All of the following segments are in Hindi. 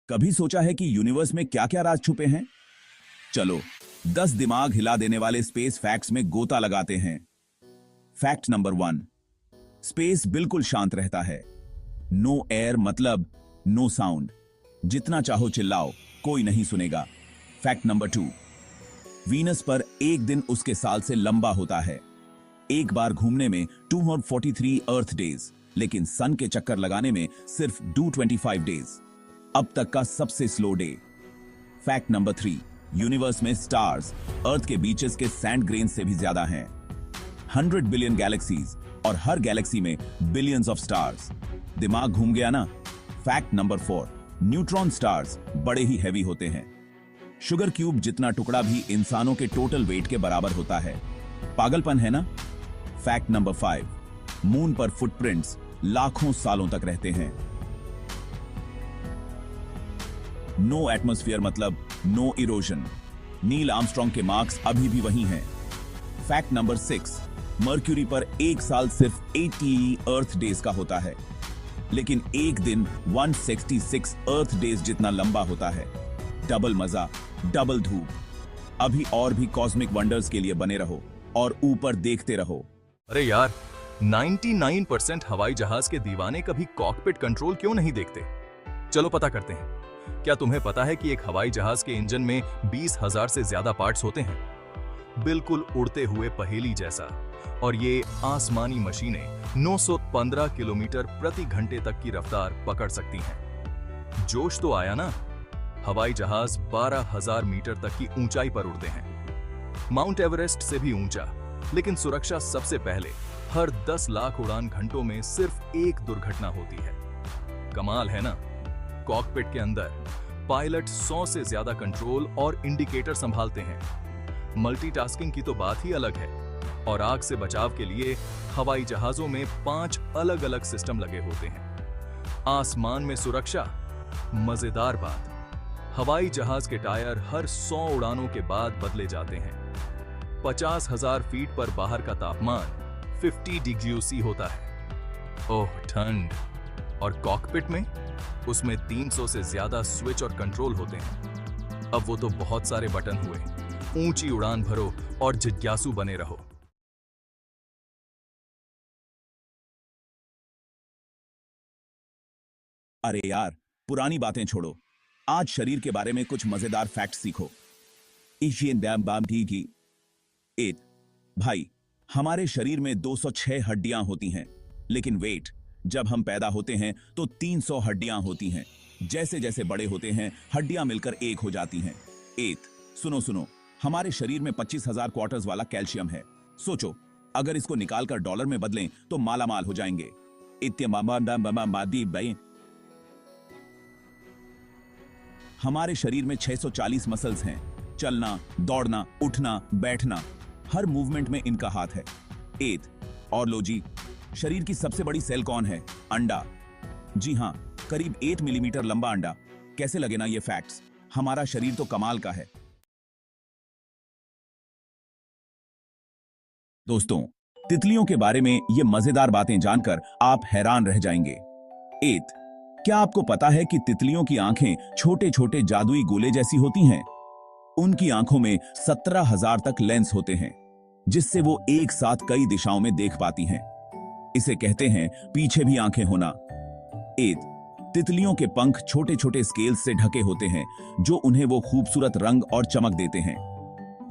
कभी सोचा है कि यूनिवर्स में क्या क्या राज छुपे हैं? चलो 10 दिमाग हिला देने वाले स्पेस फैक्ट्स में गोता लगाते हैं। फैक्ट नंबर 1, स्पेस बिल्कुल शांत रहता है। नो एयर मतलब नो साउंड। जितना चाहो चिल्लाओ, कोई नहीं सुनेगा। फैक्ट नंबर 2, वीनस पर एक दिन उसके साल से लंबा होता है। एक बार घूमने में 243 अर्थ डेज, लेकिन सन के चक्कर लगाने में सिर्फ 225 डेज। अब तक का सबसे slow day. Fact number 3, universe में स्टार्स अर्थ के बीचेस के सैंड ग्रेन से भी ज्यादा हैं। 100 बिलियन गैलेक्सीज और हर गैलेक्सी में बिलियंस ऑफ स्टार्स। दिमाग घूम गया ना? फैक्ट नंबर 4, न्यूट्रॉन स्टार्स बड़े ही हैवी होते हैं। शुगर क्यूब जितना टुकड़ा भी इंसानों के टोटल वेट के बराबर होता है। पागलपन है ना? फैक्ट नंबर 5, मून पर फुटप्रिंट्स लाखों सालों तक रहते हैं। नो एटमॉस्फेयर मतलब नो इरोजन। नील आर्मस्ट्रॉन्ग के मार्क्स अभी भी वही हैं। फैक्ट नंबर 6, मर्क्यूरी पर एक साल सिर्फ 80 अर्थ डेज का होता है, लेकिन एक दिन 166 अर्थ डेज जितना लंबा होता है। डबल मजा, डबल धूप। अभी और भी कॉस्मिक वंडर्स के लिए बने रहो और ऊपर देखते रहो। अरे यार, 99% हवाई जहाज के दीवाने कभी कॉकपिट कंट्रोल क्यों नहीं देखते? चलो पता करते हैं। क्या तुम्हें पता है कि एक हवाई जहाज के इंजन में 20,000 से ज्यादा पार्ट्स होते हैं? बिल्कुल उड़ते हुए पहेली जैसा। और ये आसमानी मशीनें 915 किलोमीटर प्रति घंटे तक की रफ्तार पकड़ सकती हैं। जोश तो आया ना? हवाई जहाज 12,000 मीटर तक की ऊंचाई पर उड़ते हैं, माउंट एवरेस्ट से भी ऊंचा। लेकिन सुरक्षा सबसे पहले, हर 10 लाख उड़ान घंटों में सिर्फ एक दुर्घटना होती है। कमाल है ना? कॉकपिट के अंदर पायलट 100 से ज्यादा कंट्रोल और इंडिकेटर संभालते हैं। मल्टीटास्किंग की तो बात ही अलग है। और आग से बचाव के लिए हवाई जहाजों में 5 अलग अलग सिस्टम लगे होते हैं। आसमान में सुरक्षा, मजेदार बात, हवाई जहाज के टायर हर 100 उड़ानों के बाद बदले जाते हैं। 50,000 फीट पर बाहर का तापमान 50 डिग्री सी होता है। ओह ठंड। और कॉकपिट में, उसमें 300 से ज्यादा स्विच और कंट्रोल होते हैं। अब वो तो बहुत सारे बटन हुए। ऊंची उड़ान भरो और जिज्ञासु बने रहो। अरे यार, पुरानी बातें छोड़ो, आज शरीर के बारे में कुछ मजेदार फैक्ट सीखो। एट भाई, हमारे शरीर में 206 हड्डियां होती हैं, लेकिन वेट, जब हम पैदा होते हैं तो 300 हड्डियां होती हैं। जैसे जैसे बड़े होते हैं, हड्डियां मिलकर एक हो जाती हैं। सुनो सुनो, हमारे शरीर में 25,000 क्वार्टर्स वाला कैल्शियम है। सोचो, अगर इसको निकालकर डॉलर में बदलें तो मालामाल हो जाएंगे। हमारे शरीर में 640 मसल्स हैं। चलना, दौड़ना, उठना, बैठना, हर मूवमेंट में इनका हाथ है। और लो जी, शरीर की सबसे बड़ी सेल कौन है? अंडा। जी हां, करीब 8 मिलीमीटर लंबा अंडा। कैसे लगे ना ये फैक्ट्स? हमारा शरीर तो कमाल का है। दोस्तों, तितलियों के बारे में ये मजेदार बातें जानकर आप हैरान रह जाएंगे। क्या आपको पता है कि तितलियों की आंखें छोटे छोटे जादुई गोले जैसी होती हैं? उनकी आंखों में 17,000 तक लेंस होते हैं, जिससे वो एक साथ कई दिशाओं में देख पाती हैं। इसे कहते हैं पीछे भी आंखें होना। तितलियों के पंख छोटे छोटे स्केल्स से ढके होते हैं, जो उन्हें वो खूबसूरत रंग और चमक देते हैं।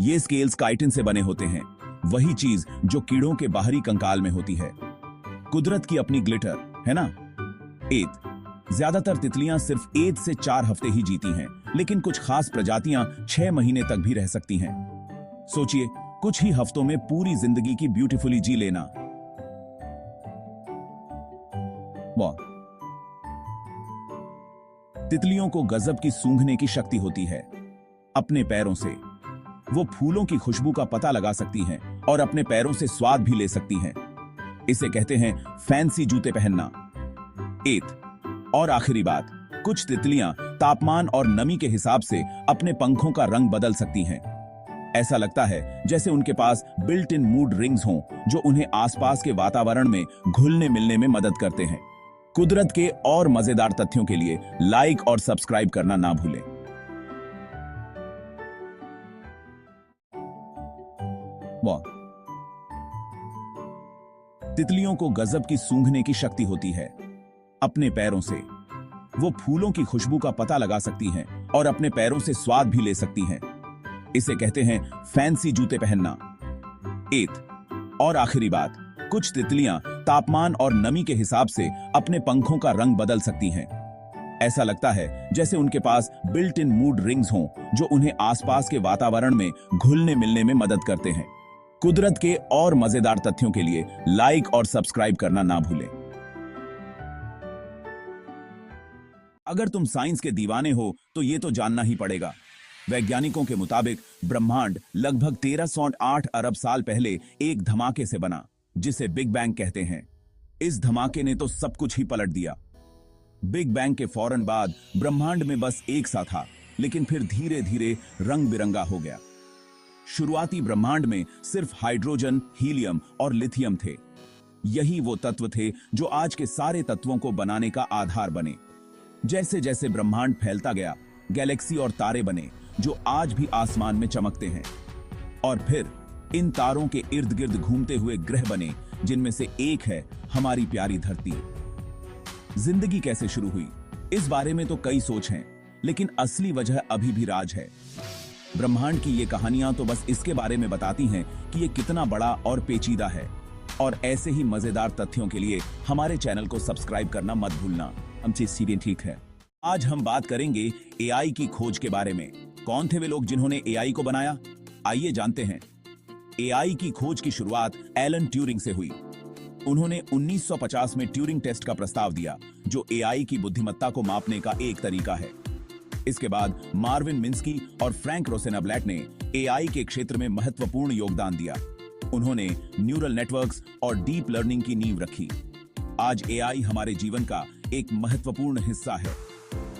ये स्केल्स काइटिन से बने होते हैं, वही चीज जो कीड़ों के बाहरी कंकाल में होती है। कुदरत की अपनी ग्लिटर है ना? ज्यादातर तितलियां सिर्फ 1 से 4 हफ्ते ही जीती हैं, लेकिन कुछ खास प्रजातियां 6 महीने तक भी रह सकती हैं। सोचिए, कुछ ही हफ्तों में पूरी जिंदगी की ब्यूटीफुली जी लेना। वाह! तितलियों को गजब की सूंघने की शक्ति होती है। अपने पैरों से वो फूलों की खुशबू का पता लगा सकती हैं और अपने पैरों से स्वाद भी ले सकती हैं। इसे कहते हैं फैंसी जूते पहनना। और आखिरी बात, कुछ तितलियां तापमान और नमी के हिसाब से अपने पंखों का रंग बदल सकती हैं। ऐसा लगता है जैसे उनके पास बिल्ट इन मूड रिंग्स हों, जो उन्हें आसपास के वातावरण में घुलने मिलने में मदद करते हैं। कुदरत के और मजेदार तथ्यों के लिए लाइक और सब्सक्राइब करना ना भूलें। वाह, तितलियों को गजब की सूंघने की शक्ति होती है। अपने पैरों से वो फूलों की खुशबू का पता लगा सकती हैं और अपने पैरों से स्वाद भी ले सकती हैं। इसे कहते हैं फैंसी जूते पहनना। और आखिरी बात, कुछ तितलियां तापमान और नमी के हिसाब से अपने पंखों का रंग बदल सकती हैं। ऐसा लगता है जैसे उनके पास बिल्ट इन मूड रिंग्स हों जो उन्हें आसपास के वातावरण में घुलने मिलने में मदद करते हैं। कुदरत के और मजेदार तथ्यों के लिए लाइक और सब्सक्राइब करना ना भूलें। अगर तुम साइंस के दीवाने हो तो ये तो जानना ही पड़ेगा। वैज्ञानिकों के मुताबिक ब्रह्मांड लगभग 1308 अरब साल पहले एक धमाके से बना, जिसे बिग बैंग कहते हैं। इस धमाके ने तो सब कुछ ही पलट दिया। बिग बैंग के फौरन बाद ब्रह्मांड में बस एक सा था, लेकिन फिर धीरे धीरे रंग बिरंगा हो गया। शुरुआती ब्रह्मांड में सिर्फ हाइड्रोजन, हीलियम और लिथियम थे। यही वो तत्व थे जो आज के सारे तत्वों को बनाने का आधार बने। जैसे जैसे ब्रह्मांड फैलता गया, गैलेक्सी और तारे बने जो आज भी आसमान में चमकते हैं। और फिर इन तारों के इर्द गिर्द घूमते हुए ग्रह बने, जिनमें से एक है हमारी प्यारी धरती। जिंदगी कैसे शुरू हुई, इस बारे में तो कई सोच हैं, लेकिन असली वजह अभी भी राज है। ब्रह्मांड की ये कहानियां तो बस इसके बारे में बताती हैं कि ये कितना बड़ा और पेचीदा है। और ऐसे ही मजेदार तथ्यों के लिए हमारे चैनल को सब्सक्राइब करना मत भूलना। हम चीज़ ठीक है। आज हम बात करेंगे एआई की खोज के बारे में। कौन थे वे लोग जिन्होंने एआई को बनाया? आइए जानते हैं। एआई की खोज की शुरुआत एलन ट्यूरिंग से हुई। उन्होंने 1950 में ट्यूरिंग टेस्ट का प्रस्ताव दिया, जो एआई की बुद्धिमत्ता को मापने का एक तरीका है। इसके बाद मार्विन मिन्स्की और फ्रैंक रोसेनाब्लैट ने एआई के क्षेत्र में महत्वपूर्ण योगदान दिया। उन्होंने न्यूरल नेटवर्क्स और डीप लर्निंग की नींव रखी। आज एआई हमारे जीवन का एक महत्वपूर्ण हिस्सा है।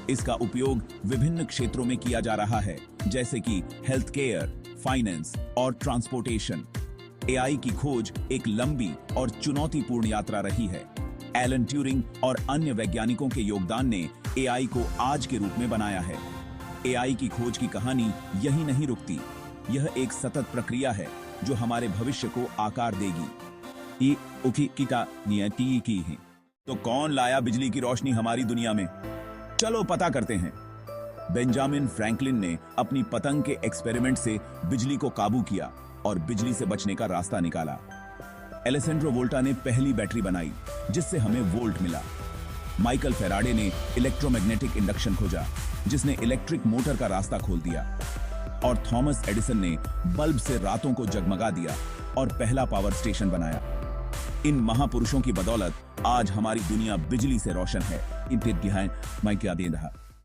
इसका उपयोग विभिन्न क्षेत्रों में किया जा रहा है, जैसे कि हेल्थ केयर, फाइनेंस और ट्रांसपोर्टेशन। एआई की खोज एक लंबी और चुनौतीपूर्ण यात्रा रही है। एलन ट्यूरिंग और अन्य वैज्ञानिकों के योगदान ने एआई को आज के रूप में बनाया है। एआई की खोज की कहानी यही नहीं रुकती। यह एक सतत प्रक्रिया है जो हमारे भविष्य को आकार देगी। तो कौन लाया बिजली की रोशनी हमारी दुनिया में? चलो पता करते हैं। बेंजामिन फ्रैंकलिन ने अपनी पतंग के एक्सपेरिमेंट से बिजली को काबू किया और बिजली से बचने का रास्ता निकाला। एलेसेंड्रो वोल्टा ने पहली बैटरी बनाई, जिससे हमें वोल्ट मिला। माइकल फेराडे ने इलेक्ट्रोमैग्नेटिक इंडक्शन खोजा, जिसने इलेक्ट्रिक मोटर का रास्ता खोल दिया। और थॉमस एडिसन ने बल्ब से रातों को जगमगा दिया और पहला पावर स्टेशन बनाया। इन महापुरुषों की बदौलत आज हमारी दुनिया बिजली से रोशन है। इन माइक क्या दे रहा।